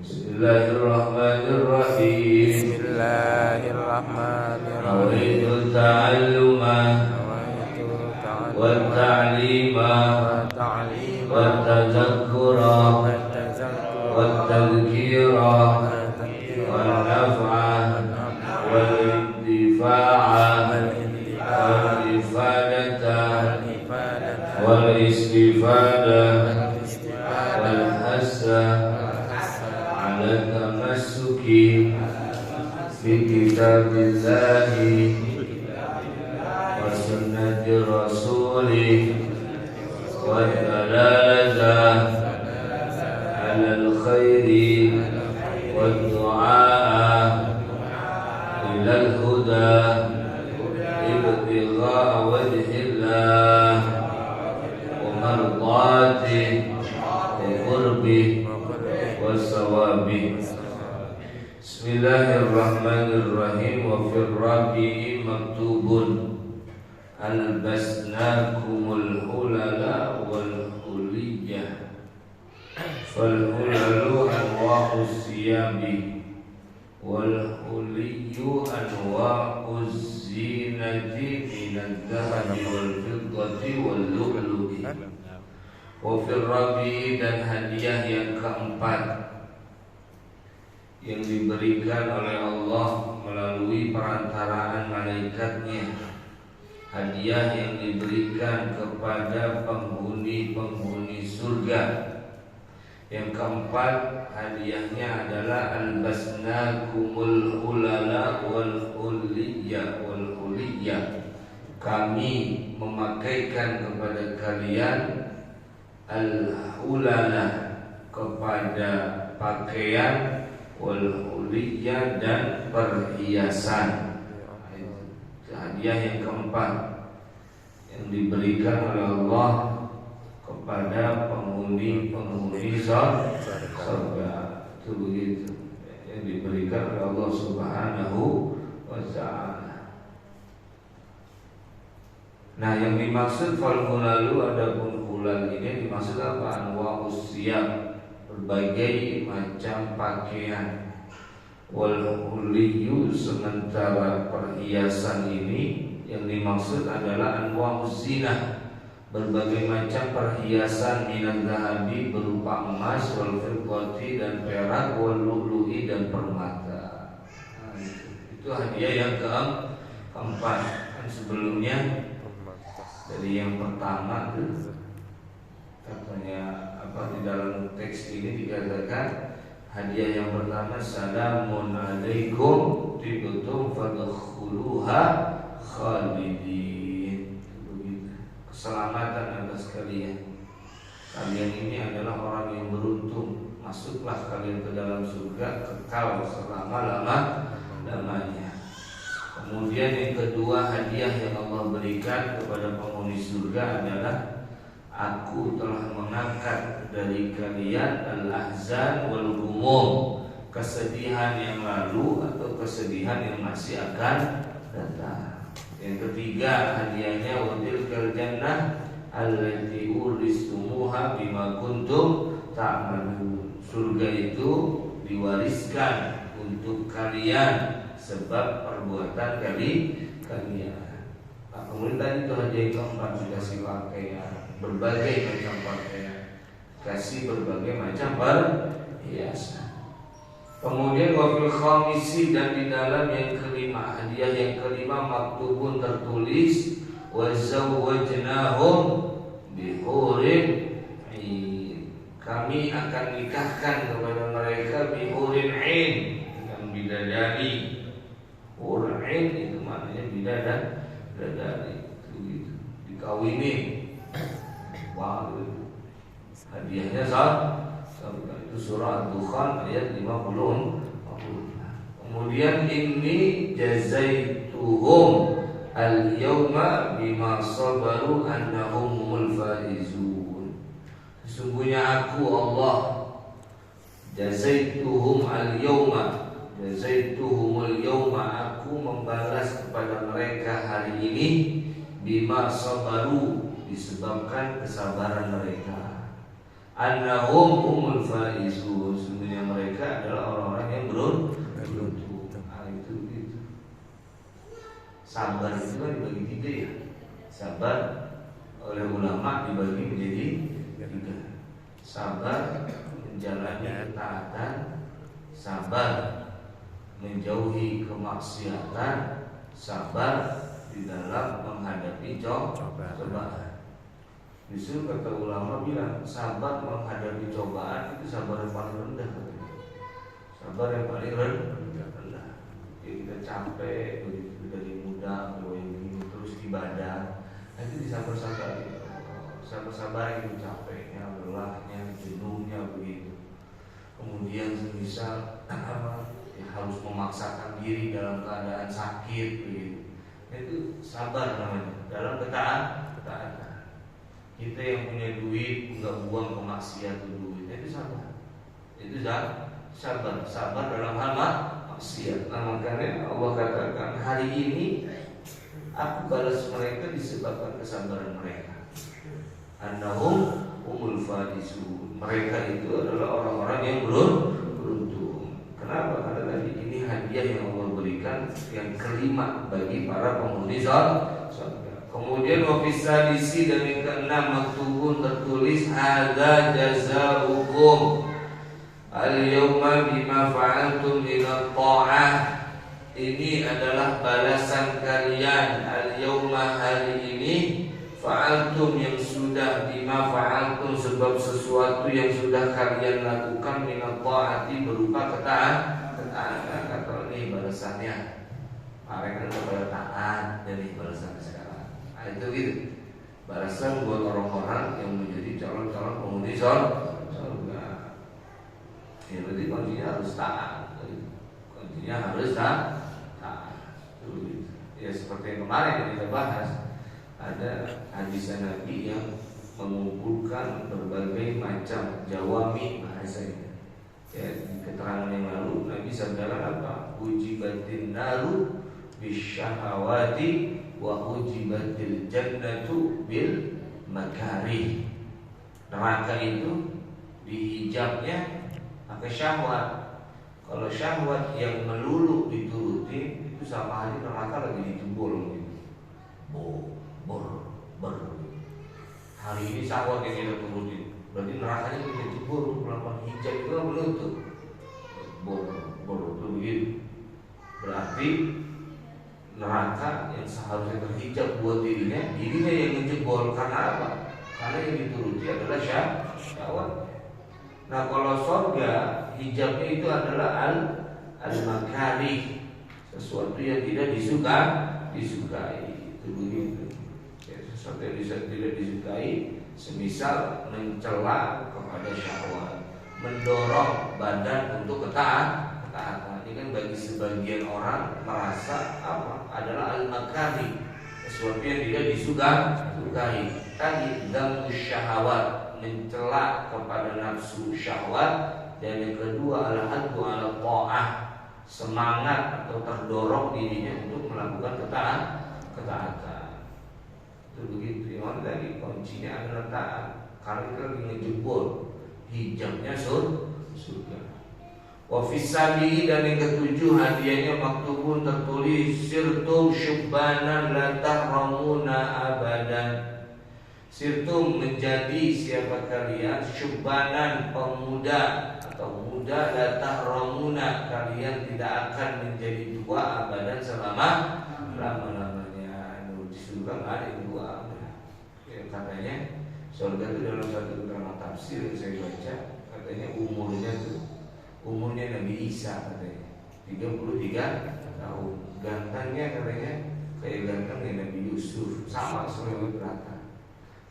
Bismillahirrahmanirrahim. Bismillahirrahmanirrahim. Nawaitu ta'alluma wa ta'lima wa tazakkura wa tadhkira wa naf'a wal intifa'a wal ifadata wal istifada wal hasa ala tamassuki fi kitabillahi wa sunnati rasulih wa dalalata ala al-khairi wa du'a ila al-huda ibtigha'a wajhillah wa mardati wa qurbi wa sawabi. Bismillahirrahmanirrahim. Wa fir rabi'i maktubun albasnakumul hulala wal huliyah fal hulalu anwa'us siyabi wal huliyu anwa'uz zinati minad dhahabi wal fiddati wal lu'lu'i. Wa fir rabi'i, dan hadiah yang keempat yang diberikan oleh Allah melalui perantaraan malaikatnya, hadiah yang diberikan kepada penghuni-penghuni surga. Yang keempat, hadiahnya adalah albasnakumul hulala wal huliyya wal huliyya. Kami memakaikan kepada kalian al-hulala, kepada pakaian, wal huliyah, dan perhiasan. Hadiah yang keempat yang diberikan oleh Allah kepada penghuni-penghuni surga. Itu begitu yang diberikan oleh Allah Subhanahu wa ta'ala. Nah, yang dimaksud fal hulalu, adapun hulal ini dimaksud apa? Anwa'us siyab, berbagai macam pakaian. Wal huliyu, sementara perhiasan ini yang dimaksud adalah anwa'uz zinah, berbagai macam perhiasan minad dhahabi, berupa emas, wal fiddati, dan perak, wal lu'lu'i, dan permata. Nah, itu hadiah yang keempat. Kan sebelumnya dari yang pertama itu katanya di dalam teks ini dikatakan hadiah yang pertama salamun alaikum tibtum fadkhuluha khalidin. Keselamatan atas kalian. Kalian ini adalah orang yang beruntung. Masuklah kalian ke dalam surga kekal selama-lamanya. Kemudian yang kedua, hadiah yang Allah berikan kepada penghuni surga adalah Aku telah mengangkat dari kalian al-ahzan wal humum, kesedihan yang lalu atau kesedihan yang masih akan datang. Yang ketiga, hadiahnya watilkal jannah allati uristumuha bima kuntum ta'malun. Surga itu diwariskan untuk kalian sebab perbuatan kalian. Nah, kemudian tadi itu hadiah yang keempat, dikasih pakaian, berbagai macam pakaian, kasih berbagai macam perhiasan. Kemudian wafil khamisi, dan di dalam yang kelima, hadiah yang kelima, maktubun, tertulis wazawwajnahum bihurin, kami akan nikahkan kepada mereka bihurin ain, dengan bidadari. Hurin ain itu maknanya bidadari, itu dikawini. Wah, hadiahnya itu surah Ad-Dukhan ayat 50. Kemudian ini jazaituhum al-yawma bima sabaru annahum humul faizun. Sesungguhnya aku Allah jazaituhum al-yawma, jazaituhumul yawma, aku membalas kepada mereka hari ini bima sabaru, disebabkan kesabaran mereka. Annahum humul faizun, sesungguhnya mereka sabar itu kan dibagi tiga ya. Sabar oleh ulama dibagi menjadi tiga. Sabar menjalani ketaatan, sabar menjauhi kemaksiatan, sabar di dalam menghadapi cobaan. Justru kata ulama bilang sabar menghadapi cobaan itu sabar yang paling rendah. Sabar yang paling rendah. Ya, kita capek begitu dari muda begini terus ibadah, nanti disabar-sabar, sabar-sabar itu capeknya, lelahnya, jenuhnya begitu. Kemudian semisal ya, harus memaksakan diri dalam keadaan sakit begitu. Itu sabar namanya dalam ketaatan. Kita yang punya duit nggak buang ke maksiat duit, itu sabar. Itu sabar dalam hal maksiat. Nah, makanya Allah katakan hari ini aku balas mereka disebabkan kesabaran mereka. Annahum humul faizun. Mereka itu adalah orang-orang yang beruntung. Kenapa? Karena tadi ini hadiah yang Allah berikan yang kelima bagi para penghuni surga. Kemudian wafisadisi dan yang keenam maktubun tertulis hadza jazaa'ukum al-yawma bima fa'altum minat ta'ah. Ini adalah balasan kalian al-yawma hari ini fa'altum yang sudah bima fa'altum sebab sesuatu yang sudah kalian lakukan minat ta'ati berupa ketaatan. Kata ini balasannya. Mereka kepada taat dari balasan sekarang. Itu gitu balasan buat orang-orang yang menjadi calon-calon penghuni surga. Ya berarti kuncinya harus taat. Kuncinya harus taat. Ya seperti yang kemarin yang kita bahas, ada hadis Nabi yang mengumpulkan berbagai macam jawami bahasanya. Ya, di keterangan yang lalu Nabi sabdakan apa? Ujibatin naru bisyahawati wa ujibatil jannatu bil makarih. Neraka itu dihijabnya pakai syahwat. Kalau syahwat yang melulu dituruti itu sama aja neraka lagi dijebol gitu. Bor. Hari ini syahwat yang kita turutin, berarti nerakanya kita jebol untuk melakukan hijab itu kan menutup. Bor itu begitu. Berarti neraka yang seharusnya terhijab buat dirinya yang menjebol. Karena apa? Karena yang dituruti adalah syahwat. Nah kalau surga hijabnya itu adalah al-makarih, sesuatu yang tidak disukai. Itu begitu. Ya, sesuatu yang tidak disukai, semisal mencela kepada syahwat, mendorong badan untuk ketaatan. Ini kan bagi sebagian orang merasa apa? Adalah al-makarih, sesuatu yang tidak disukai. Tadi damu syahwat, mencela kepada nafsu syahwat. Dan yang kedua al-haddu ala ta'ah, semangat atau terdorong dirinya untuk melakukan ketaatan. Itu begitu. Yang tadi kuncinya adalah taat. Karena kita lagi ngejebol hijabnya surga. Wa fissabi dan yang ketujuh hadiahnya maktubun tertulis sirtum syubbanan la tahramuna abadan. Sirtum menjadi siapa kalian syubbanan pemuda atau muda la tahramuna, kalian tidak akan menjadi tua abadan selama-lamanya. Di surga enggak ada yang tua. Ya, katanya surga itu dalam satu keterangan tafsir yang saya baca, katanya umurnya Nabi Isa katanya 33 tahun. Gantengnya katanya kayak gantengnya Nabi Yusuf, sama semuanya berata.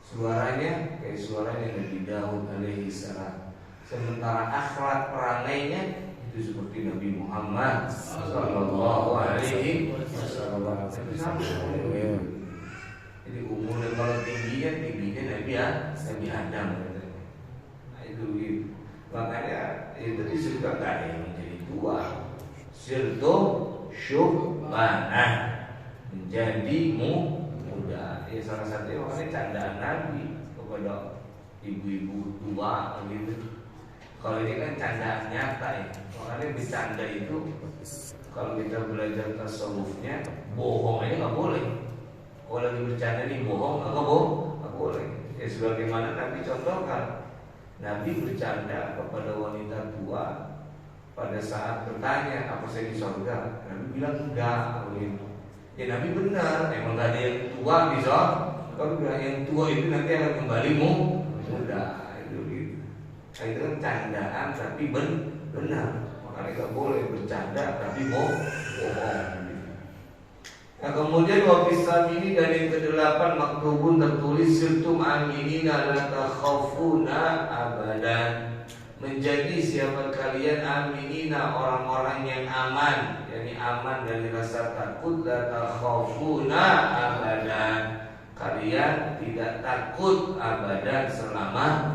Suaranya kayak suaranya Nabi Daud alaihi salam. Sementara akhlak perangainya itu seperti Nabi Muhammad sallallahu alaihi wasallam. Jadi umurnya kalau tingginya Nabi Adam katanya. Nah itu gitu. Makanya itu di surga gak ada yang menjadi tua. Sirto syubbanah, menjadi muda. Ya salah satunya makanya candaan Nabi kepada ibu-ibu tua gitu. Kalau ini kan candaan nyata ya. Makanya bercanda itu kalau kita belajar tasawufnya, bohong aja nggak boleh. Kalau lagi bercanda nih bohong nggak boleh. Ya sebagaimana Nabi contohkan, Nabi bercanda kepada wanita tua pada saat bertanya apa saya di surga. Nabi bilang enggak. Gitu. Ya Nabi benar, emang nggak ada yang tua di surga. Kalau bilang yang tua itu nanti akan kembali muda. Itu gitu. Nah, itu kan candaan tapi benar. Makanya nggak boleh bercanda tapi bohong. Nah kemudian wafisam ini dan yang ke-8 maktubun tertulis sirtum aminina la takhafuna abadan. Menjadi siapa kalian aminina orang-orang yang aman, yakni aman dari rasa takut, la takhafuna abadan. Kalian tidak takut abadan selama